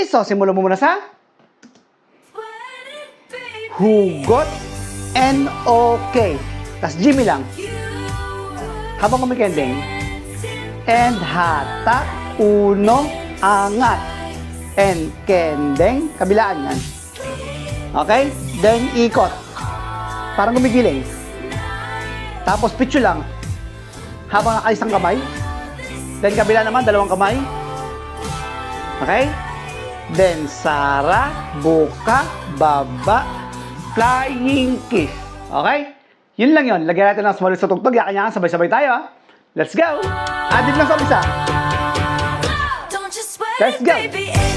So, simulan mo muna sa hugot, N-O-K. Tapos Jimmy lang. Habang kumikending. And hata, uno, angat. And kendeng, kabilaan yan. Okay? Then ikot. Parang gumigiling. Tapos pitcho lang. Habang nakaisang kamay. Then kabila naman, dalawang kamay. Okay? Then Sara, buka, baba, flying kiss. Okay? Yun lang yun. Lagyan natin ng small sa tugtog. Yakanyakan, sabay-sabay tayo. Let's go! Added lang sa umpisa. Let's go!